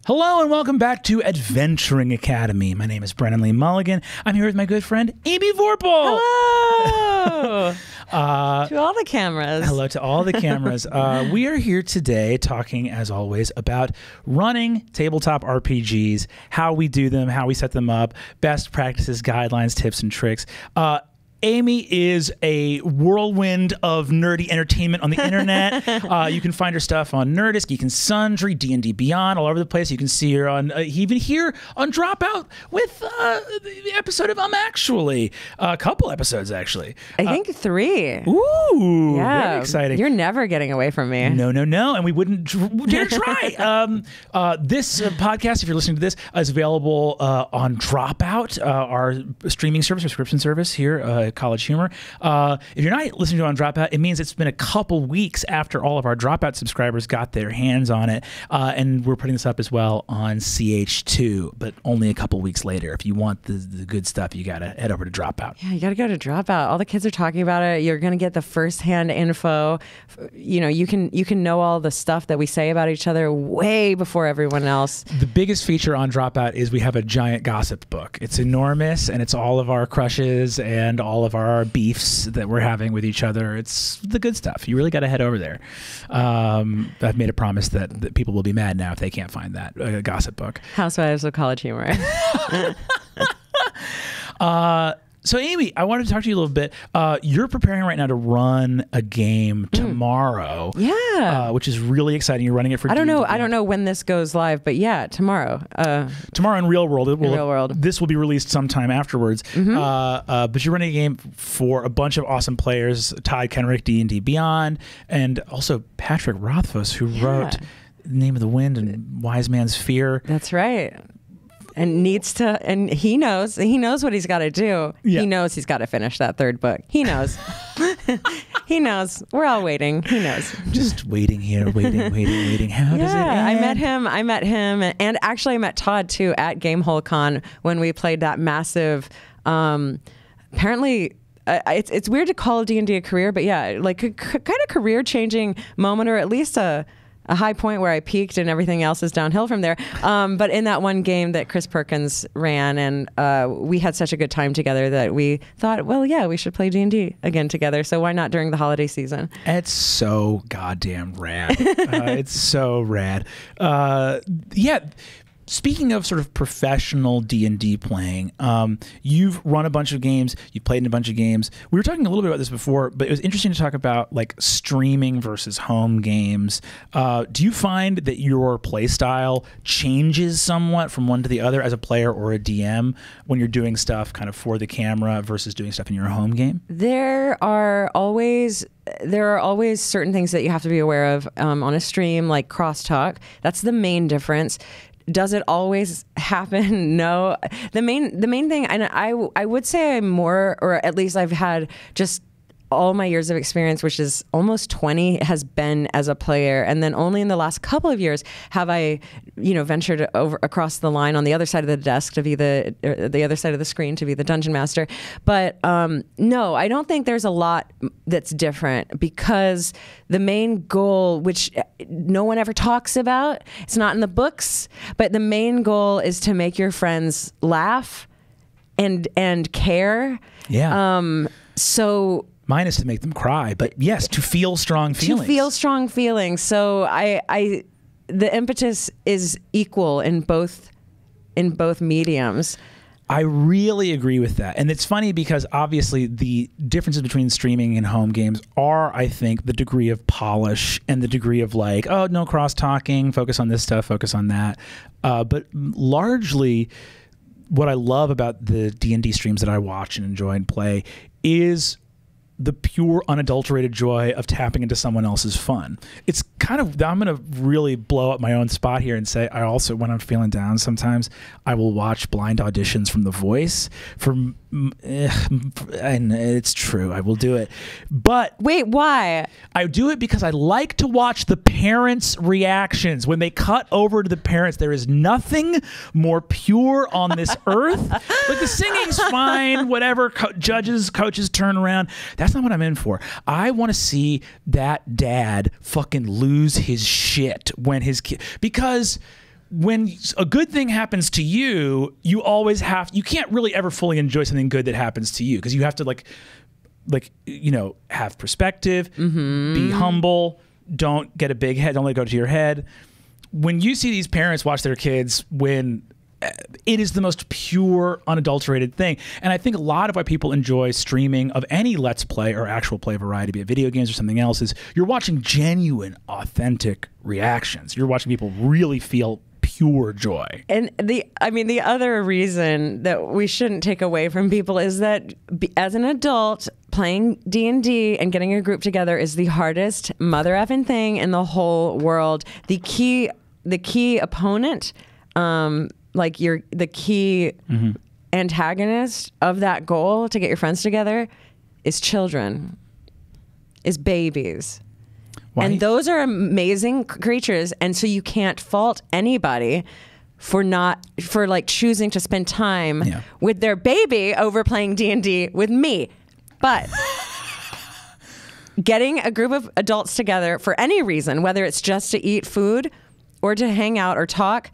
Hello and welcome back to Adventuring Academy. My name is Brennan Lee Mulligan. I'm here with my good friend, Amy Vorpahl. Hello! To all the cameras. Hello to all the cameras. We are here today talking, as always, about running tabletop RPGs, how we do them, how we set them up, best practices, guidelines, tips, and tricks. Amy is a whirlwind of nerdy entertainment on the internet. You can find her stuff on Nerdist, Geek and Sundry, D&D Beyond, all over the place. You can see her on, even here on Dropout with the episode of Actually. A couple episodes, actually. I think 3. Ooh, yeah, very exciting. You're never getting away from me. No, and we wouldn't dare try. This podcast, if you're listening to this, is available on Dropout, our streaming service, subscription service here CollegeHumor. If you're not listening to it on Dropout, it means it's been a couple weeks after all of our Dropout subscribers got their hands on it, and we're putting this up as well on CH2, but only a couple weeks later. If you want the good stuff, you gotta head over to Dropout. Yeah, you gotta go to Dropout. All the kids are talking about it. You're gonna get the first-hand info. You know, you can know all the stuff that we say about each other way before everyone else. The biggest feature on Dropout is we have a giant gossip book. It's enormous, and it's all of our crushes and all of our beefs that we're having with each other. It's the good stuff. You really got to head over there. I've made a promise that people will be mad now if they can't find that gossip book. Housewives of College Humor. So Amy, I wanted to talk to you a little bit. You're preparing right now to run a game tomorrow. Yeah. Which is really exciting. You're running it for I don't know when this goes live, but yeah, tomorrow. Tomorrow in Real World. Real World. This will be released sometime afterwards. But you're running a game for a bunch of awesome players, Todd Kenrick, D&D Beyond, and also Patrick Rothfuss, who wrote Name of the Wind and Wise Man's Fear. That's right. And he knows what he's got to do. Yeah. He knows he's got to finish that 3rd book. He knows. He knows. We're all waiting. He knows. Just waiting here, waiting. How does it end? I met him, and actually I met Todd too at GameholeCon when we played that massive. Apparently, it's weird to call D&D a career, but yeah, like a kind of career-changing moment, or at least a high point where I peaked and everything else is downhill from there. But in that one game that Chris Perkins ran, and we had such a good time together that we thought, well, yeah, we should play D&D again together. So why not during the holiday season? It's so goddamn rad. It's so rad. Yeah. Speaking of sort of professional D&D playing, you've run a bunch of games, you've played in a bunch of games. We were talking a little bit about this before, but it was interesting to talk about like streaming versus home games. Do you find that your play style changes somewhat from one to the other as a player or a DM when you're doing stuff kind of for the camera versus doing stuff in your home game? There are always certain things that you have to be aware of on a stream, like crosstalk. That's the main difference. Does it always happen? No. The main thing, and I would say I'm more, or at least I've had just all my years of experience, which is almost 20, has been as a player, and then only in the last couple of years have I, ventured over across the line on the other side of the desk to be the other side of the screen to be the dungeon master. But no, I don't think there's a lot that's different, because the main goal, which no one ever talks about, it's not in the books, but the main goal is to make your friends laugh and care. Yeah. So. Mine is to make them cry, but yes, to feel strong feelings. To feel strong feelings. So the impetus is equal in both mediums. I really agree with that. And it's funny because obviously the differences between streaming and home games are, I think, the degree of polish and the degree of like, oh, no cross-talking, focus on this stuff, focus on that. But largely what I love about the D&D streams that I watch and enjoy and play is the pure unadulterated joy of tapping into someone else's fun. It's kind of, I'm going to really blow up my own spot here and say, I also, when I'm feeling down sometimes, I will watch blind auditions from The Voice and it's true, I will do it. But wait, why? I do it because I like to watch the parents' reactions. When they cut over to the parents, there is nothing more pure on this earth. Like the singing's fine, whatever, judges, coaches turn around. That's not what I'm in for. I want to see that dad fucking lose his shit when his kid, because when a good thing happens to you, you can't really ever fully enjoy something good that happens to you, because you have to have perspective, be humble, don't get a big head, don't let it go to your head. When you see these parents watch their kids win, it is the most pure, unadulterated thing. And I think a lot of why people enjoy streaming of any Let's Play or actual play variety, be it video games or something else, is you're watching genuine, authentic reactions. You're watching people really feel pure joy. And the other reason that we shouldn't take away from people is that as an adult, playing D&D and getting a group together is the hardest mother effing thing in the whole world. The key opponent, the key antagonist of that goal to get your friends together is children, is babies. Why? And those are amazing creatures. And so you can't fault anybody for choosing to spend time with their baby over playing D&D with me. But getting a group of adults together for any reason, whether it's just to eat food or to hang out or talk,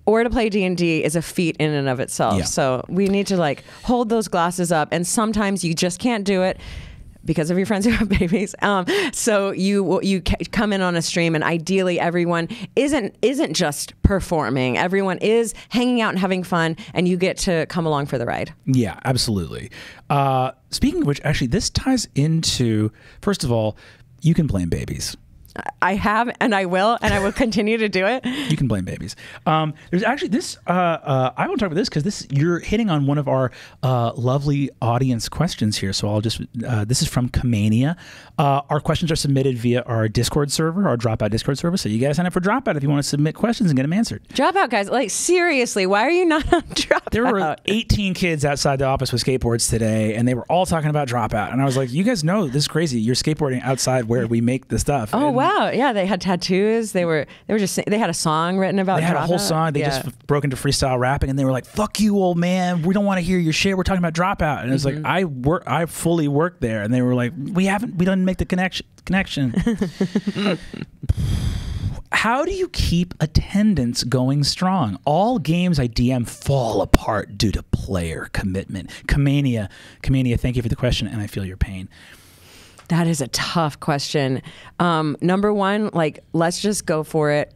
or to play D&D, is a feat in and of itself. Yeah. So we need to hold those glasses up. And sometimes you just can't do it because of your friends who have babies. So you come in on a stream, and ideally everyone isn't just performing. Everyone is hanging out and having fun, and you get to come along for the ride. Yeah, absolutely. Speaking of which, actually, this ties into, first of all, you can blame babies. I have, and I will continue to do it. You can blame babies. There's actually this, I want to talk about this because you're hitting on one of our lovely audience questions here. So I'll just, this is from Kamania. Our questions are submitted via our Discord server, our Dropout Discord server. So you guys sign up for Dropout if you want to submit questions and get them answered. Dropout, guys, seriously, why are you not on Dropout? There were 18 kids outside the office with skateboards today, and they were all talking about Dropout. And I was like, you guys know this is crazy. You're skateboarding outside where we make the stuff. Oh, wow. Yeah, they had tattoos. They had a song written about Dropout. They had a whole song. They just broke into freestyle rapping, and they were like, "Fuck you, old man. We don't want to hear your shit. We're talking about Dropout." And it was like, I fully worked there, and they were like, we didn't make the connection. How do you keep attendance going strong? All games I DM fall apart due to player commitment. Kamania, thank you for the question, and I feel your pain. That is a tough question. Number one, let's just go for it.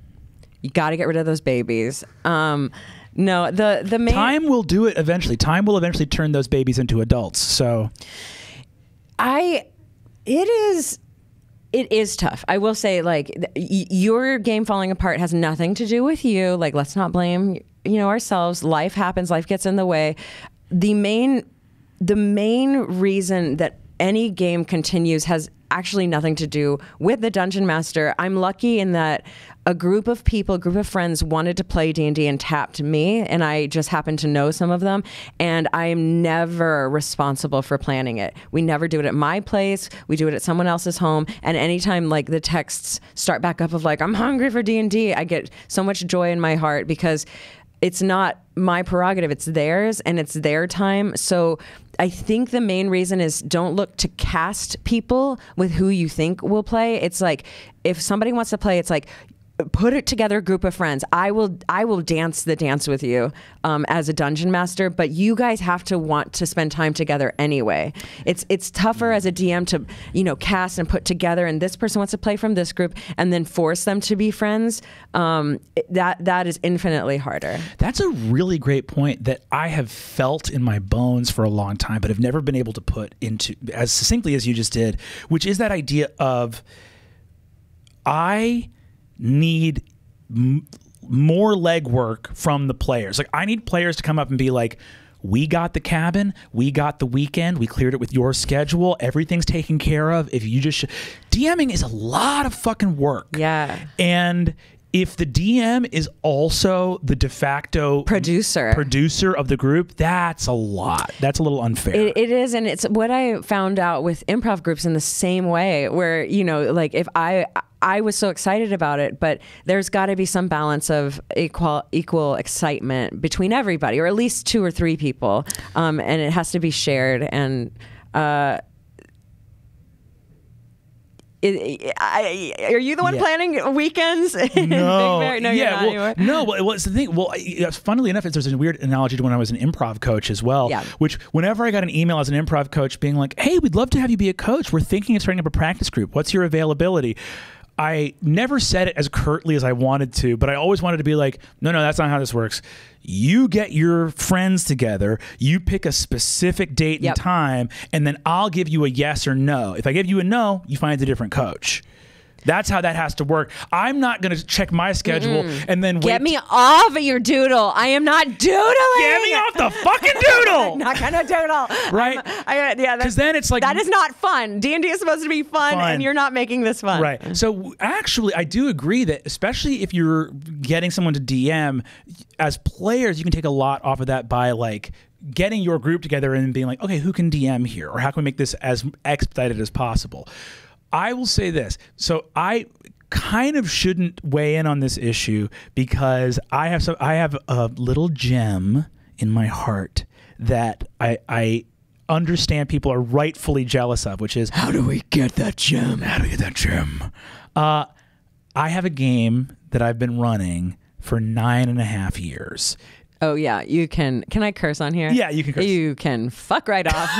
You got to get rid of those babies. No, the main time will do it eventually. Time will eventually turn those babies into adults. So, it is tough. I will say, your game falling apart has nothing to do with you. Let's not blame ourselves. Life happens. Life gets in the way. The main reason that any game continues has actually nothing to do with the Dungeon Master. I'm lucky in that a group of friends wanted to play D&D and tapped me, and I just happened to know some of them, and I am never responsible for planning it. We never do it at my place. We do it at someone else's home, and anytime the texts start back up of I'm hungry for D&D, I get so much joy in my heart because it's not my prerogative, it's theirs, and it's their time. So I think the main reason is don't look to cast people with who you think will play. It's if somebody wants to play, it's put it together a group of friends. I will dance the dance with you as a dungeon master, but you guys have to want to spend time together anyway. It's tougher as a DM to cast and put together, and this person wants to play from this group and then force them to be friends. That is infinitely harder. That's a really great point that I have felt in my bones for a long time, but have never been able to put into as succinctly as you just did, which is that idea of I need more legwork from the players. I need players to come up and be like, we got the cabin, we got the weekend, we cleared it with your schedule, everything's taken care of. If you just DMing is a lot of fucking work. Yeah. And if the DM is also the de facto producer of the group, that's a lot. That's a little unfair. It is, and it's what I found out with improv groups in the same way, where if I was so excited about it, but there's got to be some balance of equal excitement between everybody, or at least 2 or 3 people, and it has to be shared. And Are you the one planning weekends? No, Big Bear? No, you're not anymore. No. Well, it's the thing. Well, funnily enough, there's a weird analogy to when I was an improv coach as well. Yeah. Which, whenever I got an email as an improv coach being like, "Hey, we'd love to have you be a coach. We're thinking of starting up a practice group. What's your availability?" I never said it as curtly as I wanted to, but I always wanted to be like, no, that's not how this works. You get your friends together, you pick a specific date and time, and then I'll give you a yes or no. If I give you a no, you find a different coach. That's how that has to work. I'm not going to check my schedule and then wait. Get me off of your doodle. I am not doodling. Get me off the fucking doodle. I'm not going to doodle. Right? Because then it's like, that is not fun. D&D is supposed to be fun, and you're not making this fun. Right. So actually, I do agree that especially if you're getting someone to DM, as players, you can take a lot off of that by like getting your group together and being like, okay, who can DM here? Or how can we make this as expedited as possible? I will say this. So I kind of shouldn't weigh in on this issue because I have a little gem in my heart that I understand people are rightfully jealous of, which is, how do we get that gem? How do we get that gem? I have a game that I've been running for 9.5 years. Oh yeah, you can. Can I curse on here? Yeah, you can curse. You can fuck right off.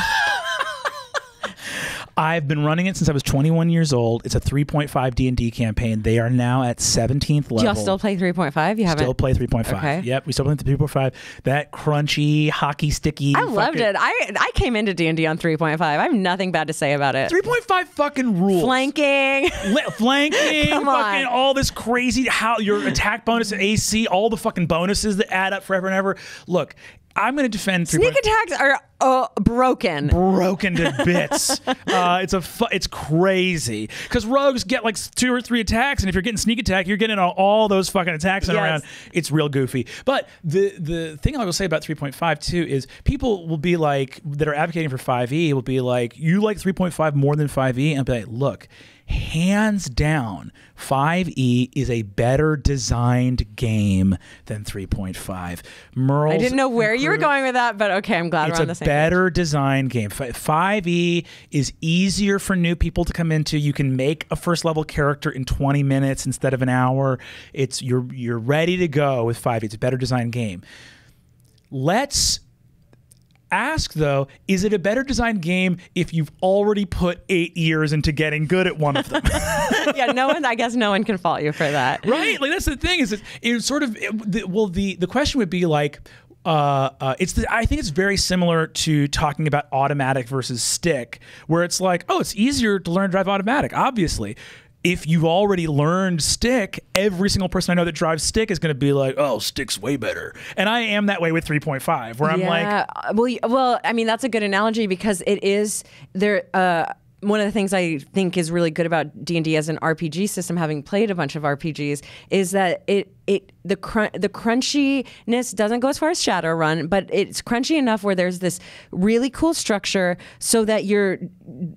I've been running it since I was 21 years old. It's a 3.5 D&D campaign. They are now at 17th level. Do y'all still play 3.5? You haven't? Still play 3.5. Okay. Yep, we still play 3.5. That crunchy, hockey sticky. I loved it. I came into D&D on 3.5. I have nothing bad to say about it. 3.5 fucking rules. Flanking. Flanking. Come on. Fucking all this crazy, how your attack bonus, AC, all the fucking bonuses that add up forever and ever. Look, I'm going to defend sneak attacks are broken to bits. It's crazy because rogues get like 2 or 3 attacks, and if you're getting sneak attack, you're getting all those fucking attacks around. It's real goofy. But the thing I will say about 3.5 too is people will be like, that are advocating for 5e will be like, you like 3.5 more than 5e, and I'll be like, look, hands down, 5e is a better designed game than 3.5. Merle's I didn't know where you were going with that, but okay, I'm glad we're on the same page. It's a better designed game. 5e is easier for new people to come into. You can make a first level character in 20 minutes instead of an hour. You're ready to go with 5e. It's a better designed game. Let's ask though, is it a better designed game if you've already put 8 years into getting good at one of them? Yeah, I guess no one can fault you for that. Right? Like that's the thing is it's sort of, the question would be like, I think it's very similar to talking about automatic versus stick, where it's like, oh, it's easier to learn to drive automatic, obviously. If you've already learned stick, every single person I know that drives stick is going to be like, oh, stick's way better. And I am that way with 3.5, where I'm like... Well, I mean, that's a good analogy because it is... one of the things I think is really good about D&D as an RPG system, having played a bunch of RPGs, is that the crunchiness doesn't go as far as Shadowrun, but it's crunchy enough where there's this really cool structure so that you're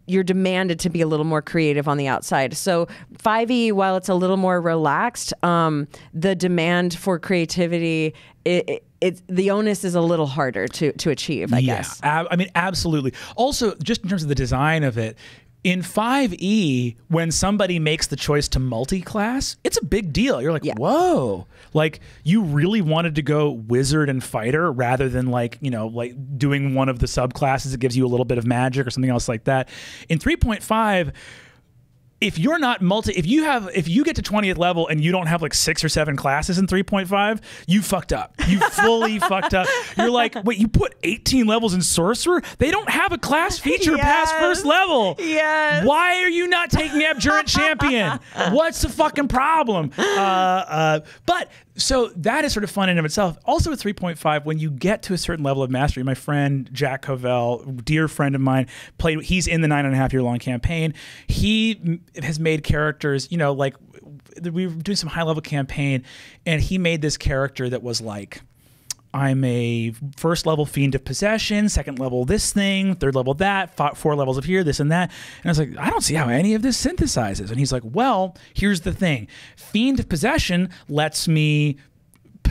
demanded to be a little more creative on the outside. So 5e, while it's a little more relaxed, the demand for creativity, the onus is a little harder to achieve, I guess. I mean, absolutely. Also, just in terms of the design of it, in 5e, when somebody makes the choice to multi-class, it's a big deal. You're like, whoa. Like, you really wanted to go wizard and fighter rather than like doing one of the subclasses that gives you a little bit of magic or something else like that. In 3.5, if you're not if you get to 20th level and you don't have like 6 or 7 classes in 3.5, you fucked up. You fully fucked up. You're like, wait, you put 18 levels in sorcerer? They don't have a class feature past first level. Yes. Why are you not taking Abjurant Champion? What's the fucking problem? But so that is sort of fun in and of itself. Also with 3.5, when you get to a certain level of mastery, my friend Jack Covell, dear friend of mine, he's in the 9.5 year long campaign. He has made characters, like we were doing some high level campaign, and he made this character that was like, I'm a first level fiend of possession, second level this thing, third level that, 4 levels of here, this and that. And I was like, I don't see how any of this synthesizes. And he's like, well, here's the thing. Fiend of possession lets me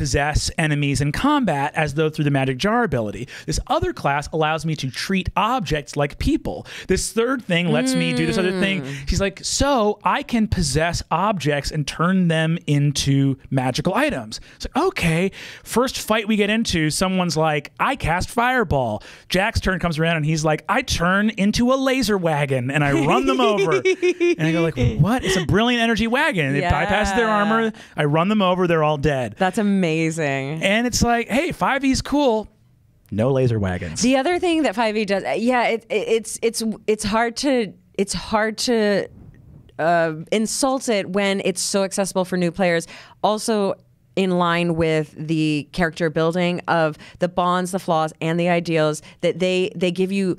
possess enemies in combat as though through the magic jar ability. This other class allows me to treat objects like people. This third thing lets me do this other thing. She's like, so I can possess objects and turn them into magical items. It's like, okay. First fight we get into, someone's like, I cast Fireball. Jack's turn comes around and he's like, I turn into a laser wagon and I run them over. And I go like, what? It's a brilliant energy wagon. It bypasses their armor. I run them over. They're all dead. That's amazing. And it's like, hey, 5e's cool. No laser wagons. The other thing that 5e does, it's hard to insult it when it's so accessible for new players. Also, in line with the character building of the bonds, the flaws, and the ideals that they give you.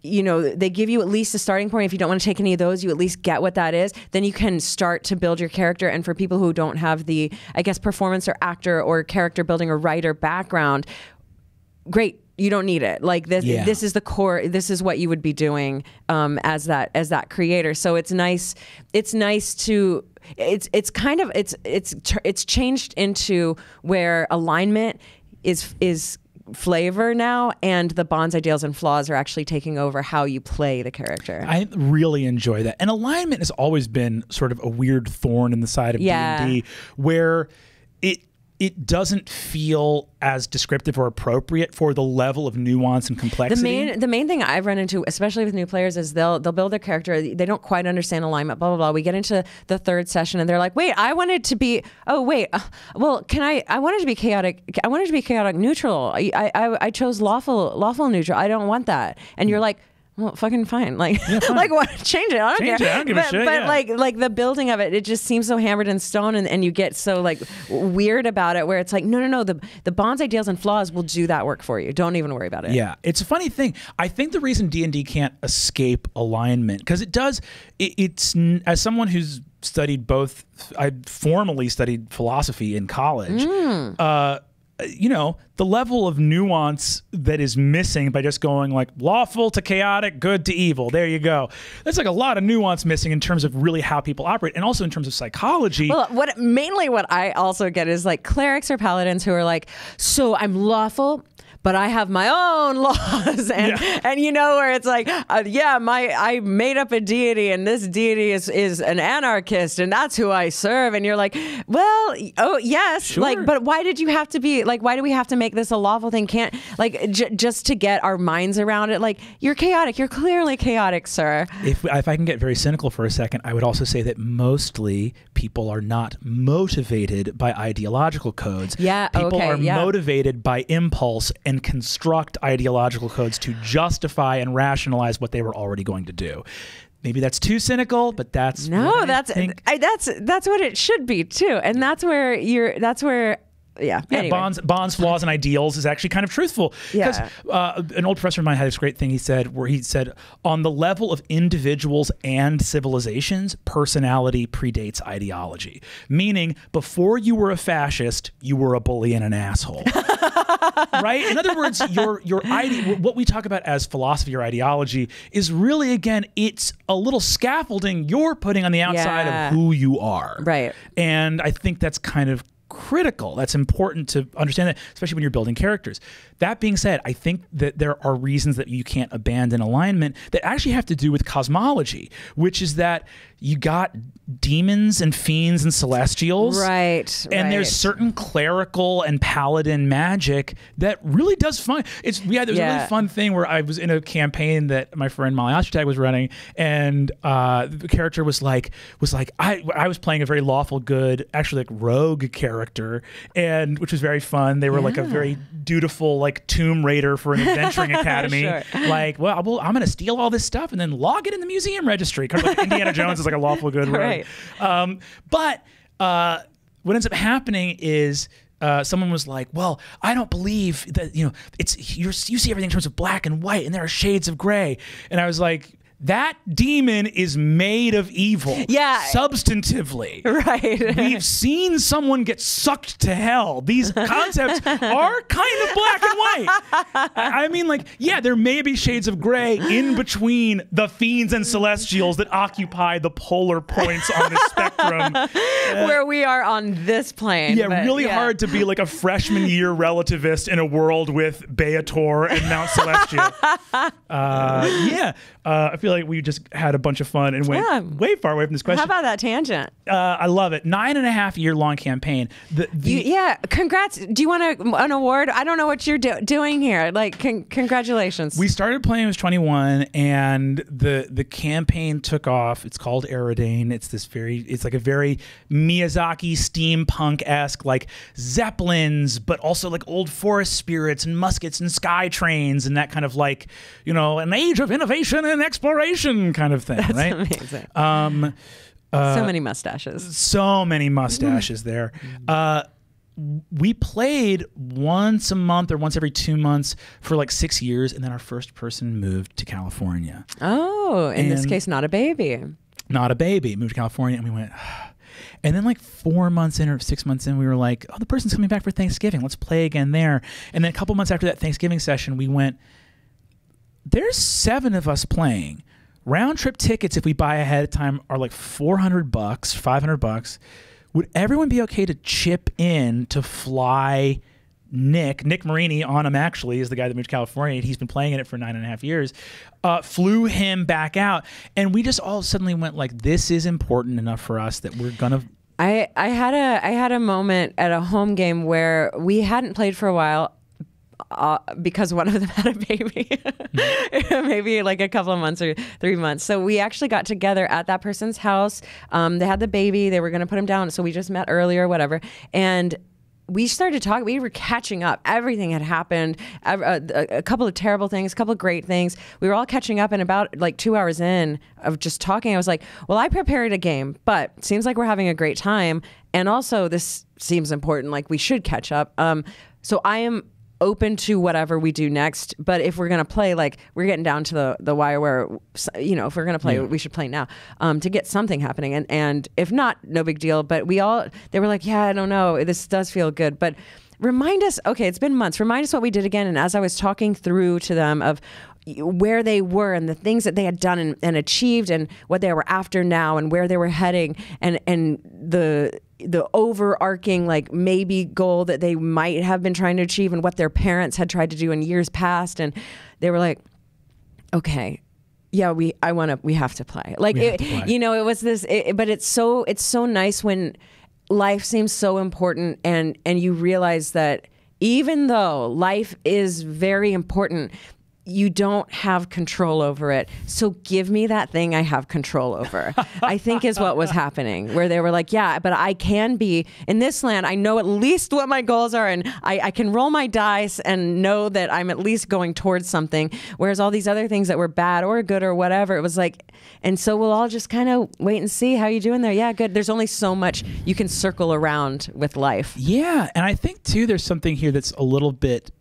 You know, they give you at least a starting point. If you don't want to take any of those, you at least get what that is. Then you can start to build your character. And for people who don't have the, I guess, performance or actor or character building or writer background, great. You don't need it. Like this, this is the core. This is what you would be doing as that creator. So it's nice. It's nice to. It's kind of it's changed into where alignment is flavor now, and the bonds, ideals, and flaws are actually taking over how you play the character. I really enjoy that. And alignment has always been sort of a weird thorn in the side of D&D, where it doesn't feel as descriptive or appropriate for the level of nuance and complexity. The main thing I've run into, especially with new players, is they'll build their character. They don't quite understand alignment, blah, blah, blah. We get into the third session and they're like, wait, I wanted to be, I wanted to be chaotic. I wanted to be chaotic neutral. I chose lawful neutral. I don't want that. And you're like, well, fucking fine. Like, like what? Change it. I don't care. I don't give a shit. But like the building of it, it just seems so hammered in stone, and you get so like weird about it, where it's like, no. The bonds, ideals, and flaws will do that work for you. Don't even worry about it. Yeah, it's a funny thing. I think the reason D&D can't escape alignment, because it does. It's as someone who's studied both. I formally studied philosophy in college. You know, the level of nuance that is missing by just going like lawful to chaotic, good to evil. There you go. There's like a lot of nuance missing in terms of really how people operate, and also in terms of psychology. Well, what I also get is like clerics or paladins who are like, so I'm lawful, but I have my own laws, and you know, where it's like, I made up a deity, and this deity is an anarchist, and that's who I serve, and you're like, well, oh yes, sure. Like, but why did you have to be like? Why do we have to make this a lawful thing? Can't like just to get our minds around it? Like, you're chaotic. You're clearly chaotic, sir. If I can get very cynical for a second, I would also say that mostly people are not motivated by ideological codes. Yeah, people okay, are motivated by impulse and construct ideological codes to justify and rationalize what they were already going to do. Maybe that's too cynical, but that's that's what it should be too, and that's where anyway. bonds, flaws, and ideals is actually kind of truthful. Because an old professor of mine had this great thing he said, where he said, on the level of individuals and civilizations, personality predates ideology. Meaning, before you were a fascist, you were a bully and an asshole. Right? In other words, what we talk about as philosophy or ideology is really, again, it's a little scaffolding you're putting on the outside of who you are. Right. And I think that's kind of critical. That's important to understand that, especially when you're building characters. That being said, I think that there are reasons that you can't abandon alignment that actually have to do with cosmology, which is that you got demons and fiends and celestials. Right. And there's certain clerical and paladin magic that really does fun. There's a really fun thing where I was in a campaign that my friend Molly Ostertag was running, and the character was like, I was playing a very lawful good, actually like rogue character, and which was very fun. They were like a very dutiful like Tomb Raider for an adventuring academy. Sure. Like, well, I'm going to steal all this stuff and then log it in the museum registry. Because like Indiana Jones is like a lawful good rogue. Right. But what ends up happening is someone was like, well, I don't believe that, you see everything in terms of black and white, and there are shades of gray. And I was like, that demon is made of evil. Yeah. Substantively. Right. We've seen someone get sucked to hell. These concepts are kind of black and white. I mean, like, yeah, there may be shades of gray in between the fiends and celestials that occupy the polar points on the spectrum. Where we are on this plane. Yeah, really hard to be like a freshman year relativist in a world with Beator and Mount Celestial. I feel like we just had a bunch of fun and went way far away from this question. How about that tangent? I love it. 9.5 year long campaign. Congrats. Do you want an award? I don't know what you're doing here. Like, congratulations. We started playing when I was 21, and the campaign took off. It's called Aerodane. It's like a very Miyazaki steampunk-esque, like Zeppelins, but also like old forest spirits and muskets and sky trains and that kind of like, an age of innovation and exploration kind of thing. That's right? Amazing. So many mustaches. So many mustaches there. We played once a month or once every 2 months for like 6 years, and then our first person moved to California. Oh, in this case, not a baby. Not a baby. Moved to California, and we went... And then like 4 months in or 6 months in, we were like, oh, the person's coming back for Thanksgiving. Let's play again there. And then a couple months after that Thanksgiving session, we went, there's 7 of us playing. Round trip tickets, if we buy ahead of time, are like $400, $500. Would everyone be okay to chip in to fly Nick Marini on him, actually, is the guy that moved to California. He's been playing in it for 9.5 years. Flew him back out. And we just all suddenly went like, this is important enough for us that we're going to... I had a moment at a home game where we hadn't played for a while because one of them had a baby, maybe like a couple of months or 3 months. So we actually got together at that person's house. They had the baby. They were going to put him down. So we just met earlier, whatever. And we started talking. We were catching up. Everything had happened. A couple of terrible things, a couple of great things. We were all catching up, and about like 2 hours in of just talking, I was like, well, I prepared a game, but it seems like we're having a great time. And also this seems important. Like we should catch up. So I am open to whatever we do next, but if we're gonna play, like we're getting down to the wire where, if we're gonna play, we should play now to get something happening. And if not, no big deal. But they were like, yeah, I don't know, this does feel good, but remind us. Okay, it's been months. Remind us what we did again. And as I was talking through to them of where they were and the things that they had done and achieved and what they were after now and where they were heading and the overarching like maybe goal that they might have been trying to achieve and what their parents had tried to do in years past, and they were like, okay, yeah, we have to play. Like it was this, but it's so nice when life seems so important and you realize that even though life is very important, you don't have control over it. So give me that thing I have control over, I think is what was happening, where they were like, yeah, but I can be in this land. I know at least what my goals are, and I can roll my dice and know that I'm at least going towards something. Whereas all these other things that were bad or good or whatever, it was like, and so we'll all just kind of wait and see how you doing there. Yeah, good. There's only so much you can circle around with life. Yeah. And I think too, there's something here that's a little bit,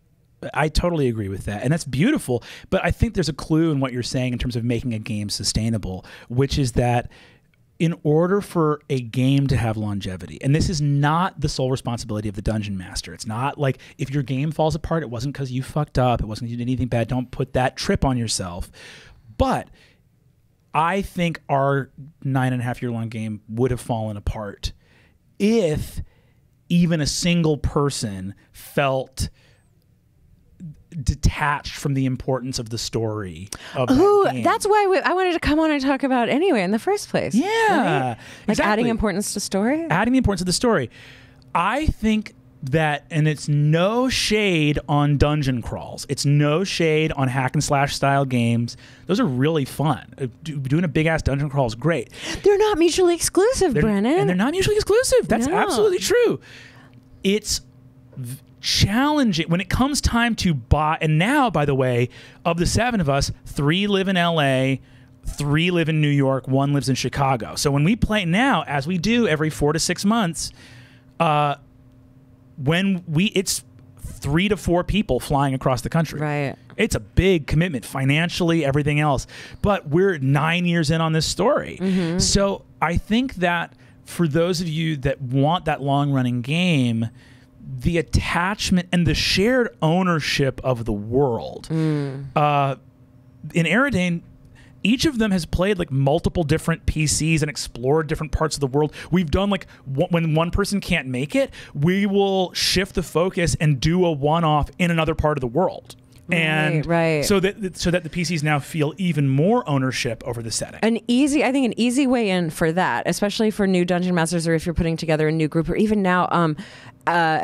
I totally agree with that. And that's beautiful. But I think there's a clue in what you're saying in terms of making a game sustainable, which is that in order for a game to have longevity, and this is not the sole responsibility of the dungeon master. It's not like if your game falls apart, it wasn't because you fucked up. It wasn't because you did anything bad. Don't put that trip on yourself. But I think our 9.5 year long game would have fallen apart if even a single person felt detached from the importance of the story of that game. That's why I wanted to come on and talk about it anyway in the first place. Yeah, right? Like exactly. Adding importance to story. Adding the importance of the story. I think that, and it's no shade on dungeon crawls. It's no shade on hack and slash style games. Those are really fun. Doing a big ass dungeon crawl is great. They're not mutually exclusive, Brennan. And they're not mutually exclusive. That's absolutely true. It's challenging when it comes time to buy. And now, by the way, of the 7 of us, 3 live in LA, 3 live in New York, 1 lives in Chicago. So when we play now, as we do every 4 to 6 months, it's 3 to 4 people flying across the country. Right. It's a big commitment financially, everything else. But we're 9 years in on this story. So I think that for those of you that want that long-running game, the attachment and the shared ownership of the world. In Aerodane, each of them has played like multiple different PCs and explored different parts of the world. We've done like when one person can't make it, we will shift the focus and do a one-off in another part of the world. And so that the PCs now feel even more ownership over the setting. I think an easy way in for that, especially for new dungeon masters, or if you're putting together a new group, or even now,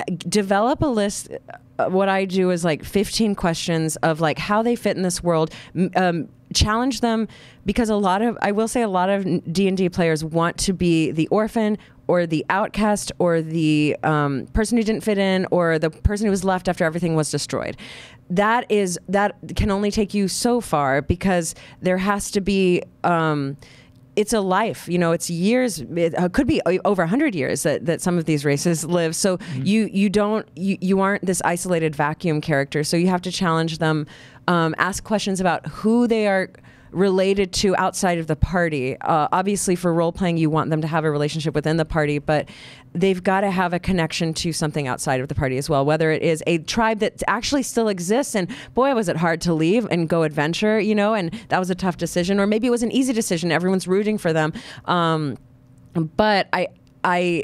develop a list. What I do is like 15 questions of like how they fit in this world. Challenge them, because I will say a lot of D&D players want to be the orphan or the outcast or the person who didn't fit in or the person who was left after everything was destroyed. That can only take you so far, because there has to be it's a life, it's years. It could be over 100 years that some of these races live. So you aren't this isolated vacuum character. So you have to challenge them, ask questions about who they are related to outside of the party. Obviously, for role playing, you want them to have a relationship within the party, but they've got to have a connection to something outside of the party as well, whether it is a tribe that actually still exists, and boy, was it hard to leave and go adventure, and that was a tough decision, or maybe it was an easy decision. Everyone's rooting for them. But I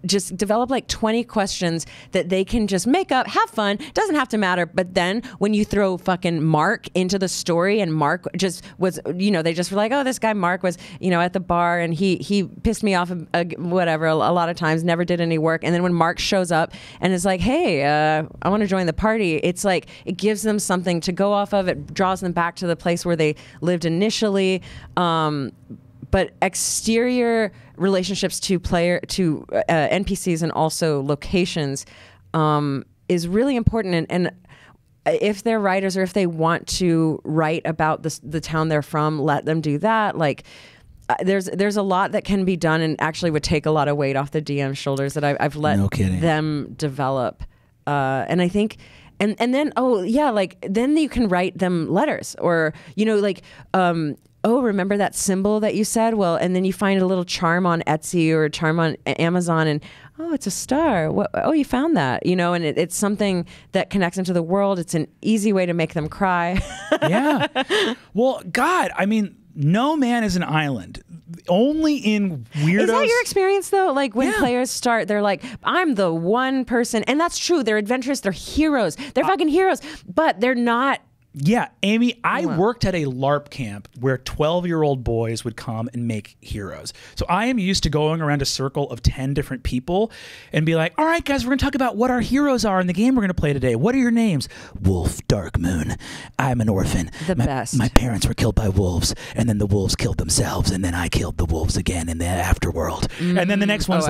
just develop like 20 questions that they can just make up, have fun, doesn't have to matter. But then when you throw fucking Mark into the story, and Mark just was, they just were like, oh, this guy Mark was, at the bar, and he pissed me off, whatever, a lot of times, never did any work. And then when Mark shows up and is like, hey, I want to join the party, it's like, it gives them something to go off of. It draws them back to the place where they lived initially. But exterior relationships to NPCs and also locations is really important. And if they're writers, or if they want to write about the town they're from, let them do that. Like, there's a lot that can be done, and actually would take a lot of weight off the DM's shoulders that I've let them develop. And I think. And then, then you can write them letters, or, oh, remember that symbol that you said? Well, and then you find a little charm on Etsy or a charm on Amazon, and oh, it's a star. Oh, you found that, and it's something that connects them to the world. It's an easy way to make them cry. Yeah. Well, God, I mean, no man is an island. Only in weirdos. Is that your experience, though? Like, when players start, they're like, I'm the one person. And that's true. They're adventurous. They're heroes. They're fucking heroes. But they're not. Yeah, Amy, I worked at a LARP camp where 12-year-old boys would come and make heroes. So I am used to going around a circle of 10 different people and be like, all right, guys, we're going to talk about what our heroes are in the game we're going to play today. What are your names? Wolf, Dark Moon. I'm an orphan. Best. My parents were killed by wolves, and then the wolves killed themselves, and then I killed the wolves again in the afterworld. And then the next one's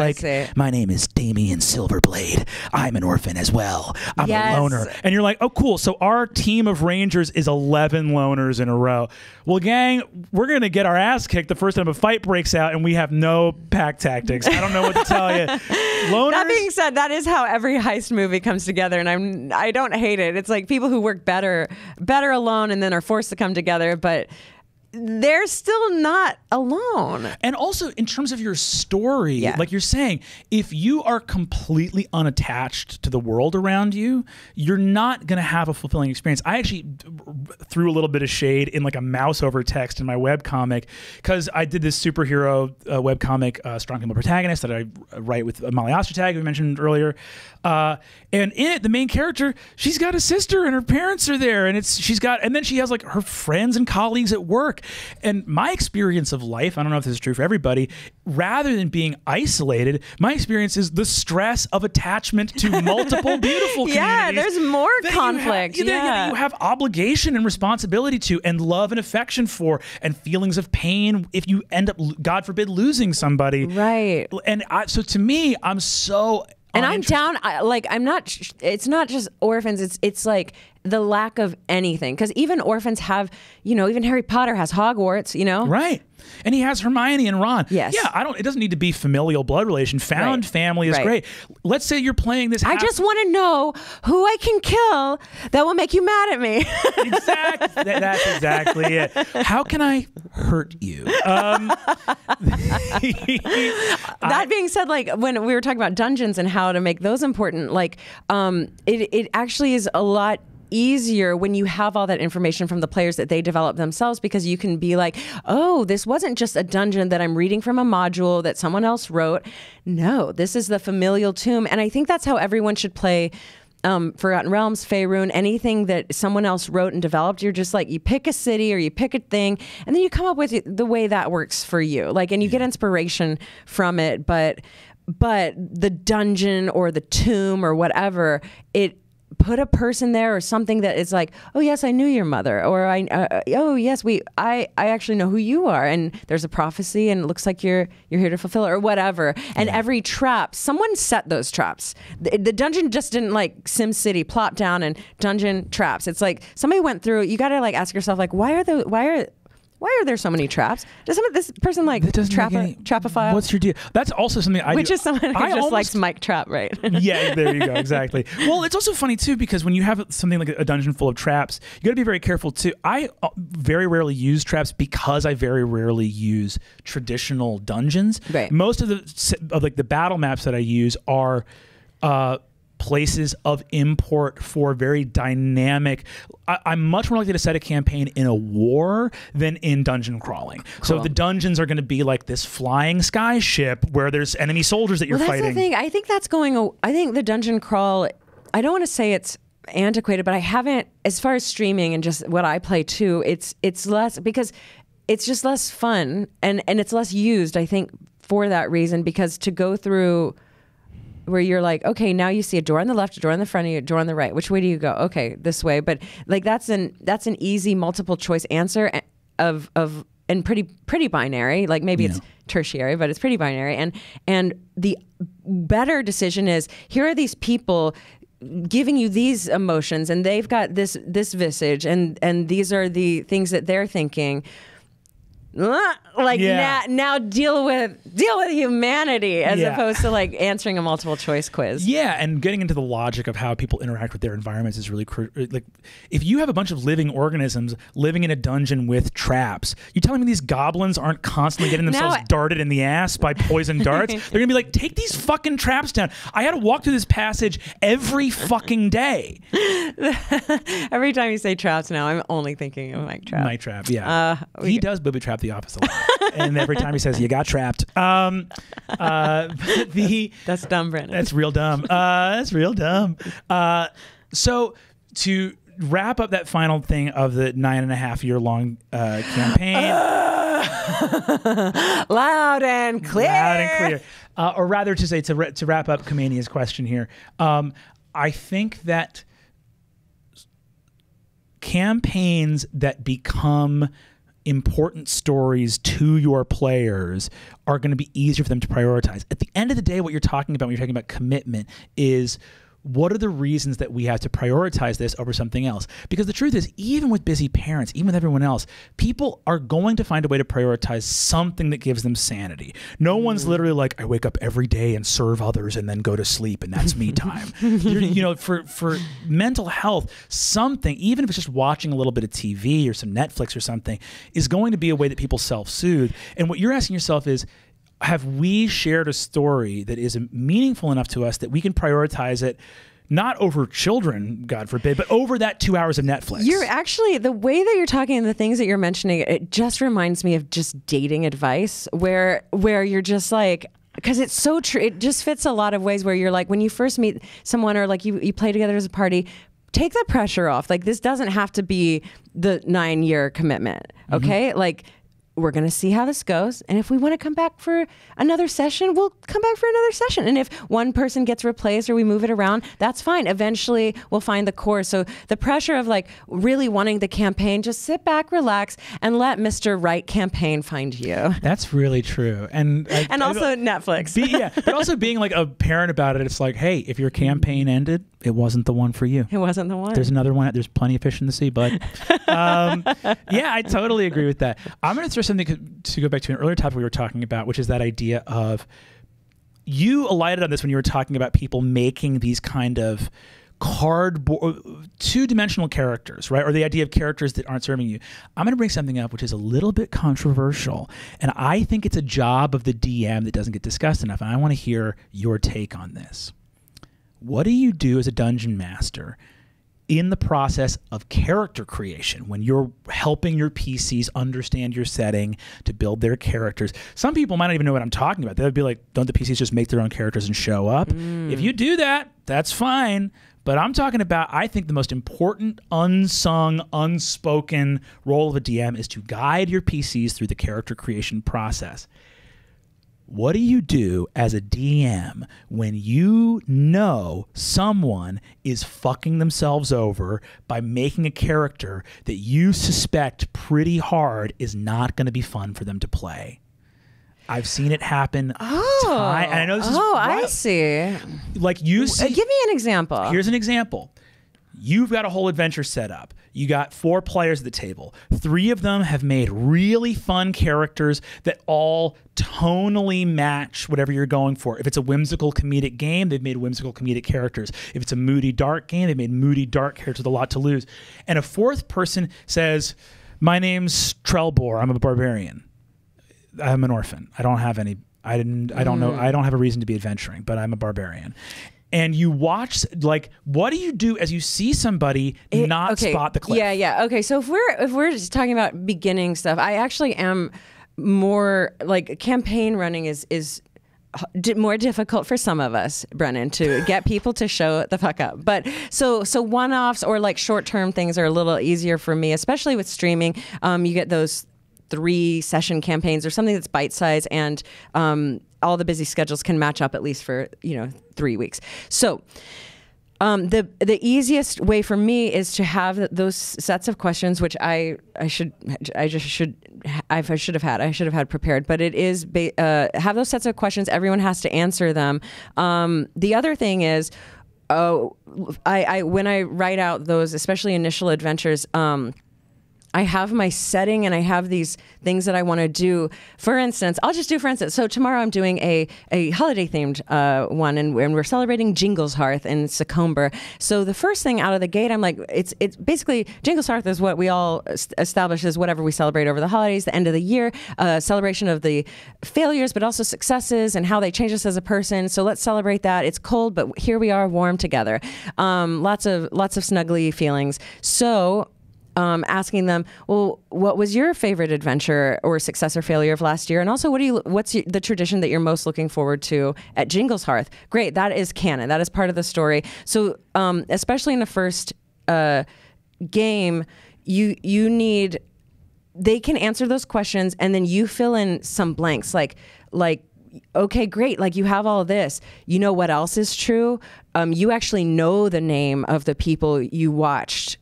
my name is Damien Silverblade. I'm an orphan as well. I'm a loner. And you're like, oh, cool. So our team of Rangers is 11 loners in a row. Well, gang, we're going to get our ass kicked the first time a fight breaks out, and we have no pack tactics. I don't know what to tell you. Loners. That being said, that is how every heist movie comes together, and I don't hate it. It's like people who work better alone and then are forced to come together, but they're still not alone. And also, in terms of your story, like you're saying, if you are completely unattached to the world around you, you're not going to have a fulfilling experience. I actually threw a little bit of shade in like a mouse over text in my webcomic, because I did this superhero webcomic, Strong Female Protagonist, that I write with Molly Ostertag, we mentioned earlier. And in it, the main character, she's got a sister and her parents are there, and then she has like her friends and colleagues at work. And my experience of life, I don't know if this is true for everybody, rather than being isolated, my experience is the stress of attachment to multiple beautiful communities. Yeah, there's more conflict. That you have obligation and responsibility to, and love and affection for, and feelings of pain if you end up, God forbid, losing somebody. Right. And so to me, I'm so And I'm down. I'm not. It's not just orphans. It's like the lack of anything. Because even orphans have, even Harry Potter has Hogwarts. Right. And he has Hermione and Ron. Yes. Yeah. It doesn't need to be familial blood relation. Found family is great. Let's say you're playing this. I just want to know who I can kill that will make you mad at me. Exactly. That's exactly it. How can I hurt you? That being said, when we were talking about dungeons and how to make those important, it actually is a lot easier when you have all that information from the players that they develop themselves, because you can be like, oh, this wasn't just a dungeon that I'm reading from a module that someone else wrote. No, this is the familial tomb. And I think that's how everyone should play Forgotten Realms, Faerun, anything that someone else wrote and developed. You're just you pick a city or you pick a thing, and then you come up with the way that works for you. And you get inspiration from it. But the dungeon or the tomb or whatever, put a person there or something that is like, oh yes, I knew your mother, or oh yes, I actually know who you are, and there's a prophecy, and it looks like you're here to fulfill it, or whatever. And every trap, someone set those traps. The dungeon just didn't SimCity plop down and dungeon traps. It's like somebody went through. You got to ask yourself why are there so many traps? Does this person trapophile? What's your deal? That's also something I do. Which is someone who just likes Mike Trap, right? Yeah, there you go. Exactly. Well, it's also funny too, because when you have something like a dungeon full of traps, you got to be very careful too. I very rarely use traps because I very rarely use traditional dungeons. Right. Most of the battle maps that I use are places of import for very dynamic. I'm much more likely to set a campaign in a war than in dungeon crawling. Cool. So the dungeons are going to be like this flying sky ship where there's enemy soldiers that you're fighting. That's the thing. I think that's going. I think the dungeon crawl, I don't want to say it's antiquated, but I haven't, as far as streaming and just what I play too, it's less, because it's just less fun and it's less used, I think, for that reason, because to go through where you're like, okay, now you see a door on the left, a door on the front of you, a door on the right. Which way do you go? Okay, this way. But that's an easy multiple choice answer of and pretty binary. Maybe it's tertiary, but it's pretty binary. And the better decision is, here are these people giving you these emotions, and they've got this visage, and these are the things that they're thinking. Now deal with humanity, as opposed to answering a multiple choice quiz. Yeah, and getting into the logic of how people interact with their environments is really if you have a bunch of living organisms living in a dungeon with traps, you telling me these goblins aren't constantly getting themselves darted in the ass by poison darts? They're gonna be like, take these fucking traps down. I had to walk through this passage every fucking day. Every time you say traps now, I'm only thinking of Mike Trap. Mike Trap, yeah. He does booby trap the office a lot. And every time he says, you got trapped. That's dumb, Brennan. That's real dumb. That's real dumb. So to wrap up that final thing of the 9.5-year-long campaign. Loud and clear. Loud and clear. Or rather to say, to wrap up Kamania's question here, I think that campaigns that become important stories to your players are going to be easier for them to prioritize. At the end of the day, what you're talking about when you're talking about commitment is, what are the reasons that we have to prioritize this over something else? Because the truth is, even with busy parents, even with everyone else, people are going to find a way to prioritize something that gives them sanity. No one's literally like, I wake up every day and serve others and then go to sleep and that's me time. For mental health, something, even if it's just watching a little bit of TV or some Netflix or something, is going to be a way that people self-soothe. And what you're asking yourself is, have we shared a story that is meaningful enough to us that we can prioritize it, not over children, God forbid, but over that 2 hours of Netflix? You're actually, the way that you're talking and the things that you're mentioning, it just reminds me of just dating advice, where you're just like, because it's so true. It just fits a lot of ways where you're like, when you first meet someone, or you play together as a party, take the pressure off. This doesn't have to be the 9-year commitment. Okay. we're going to see how this goes. And if we want to come back for another session, we'll come back for another session. And if one person gets replaced or we move it around, that's fine. Eventually we'll find the core. So the pressure of like really wanting the campaign, just sit back, relax, and let Mr. Right campaign find you. That's really true. And also Netflix. But also being like a parent about it, it's like, hey, if your campaign ended, it wasn't the one for you. It wasn't the one. There's another one. There's plenty of fish in the sea, bud. Yeah, I totally agree with that. I'm going to throw something to go back to an earlier topic we were talking about, which is that idea of, you alighted on this when you were talking about people making these kind of cardboard, two-dimensional characters, right? Or the idea of characters that aren't serving you. I'm going to bring something up which is a little bit controversial, and I think it's a job of the DM that doesn't get discussed enough, and I want to hear your take on this. What do you do as a dungeon master in the process of character creation when you're helping your PCs understand your setting to build their characters? Some people might not even know what I'm talking about. They'll be like, don't the PCs just make their own characters and show up? If you do that, that's fine. But I'm talking about, I think the most important unsung, unspoken role of a DM is to guide your PCs through the character creation process. What do you do as a DM when you know someone is fucking themselves over by making a character that you suspect pretty hard is not going to be fun for them to play? I've seen it happen. And I know this is wild. I see. Like you see. Give me an example. Here's an example. You've got a whole adventure set up. You got 4 players at the table. 3 of them have made really fun characters that all tonally match whatever you're going for. If it's a whimsical comedic game, they've made whimsical comedic characters. If it's a moody dark game, they've made moody dark characters with a lot to lose. And a 4th person says, my name's Trelbor, I'm a barbarian. I'm an orphan. I don't have any, I don't know, I don't have a reason to be adventuring, but I'm a barbarian. And you watch, like, what do you do as you see somebody spot the cliff? Yeah. Okay, so if we're just talking about beginning stuff, I actually am more like campaign running is more difficult for some of us, Brennan, to get people to show the fuck up. But so one-offs or like short-term things are a little easier for me, especially with streaming. You get those 3-session campaigns or something that's bite-sized, and all the busy schedules can match up at least for 3 weeks. So the easiest way for me is to have those sets of questions, which I should have had prepared. But it is have those sets of questions. Everyone has to answer them. The other thing is, when I write out those, especially initial adventures, I have my setting and I have these things that I want to do. For instance, so tomorrow I'm doing a holiday themed one, and we're celebrating Jingles Hearth in Succumber. So the first thing out of the gate, I'm like, it's basically Jingles Hearth is what we all establish as whatever we celebrate over the holidays, the end of the year, celebration of the failures, but also successes and how they change us as a person. So let's celebrate that. It's cold, but here we are warm together. Lots of snuggly feelings. So asking them, well, what was your favorite adventure or success or failure of last year? And also, what's the tradition that you're most looking forward to at Jingles Hearth? Great, that is canon. That is part of the story. So especially in the first game, you need, they can answer those questions, and then you fill in some blanks like, okay, great. Like, you have all this. You know what else is true? You actually know the name of the people you watched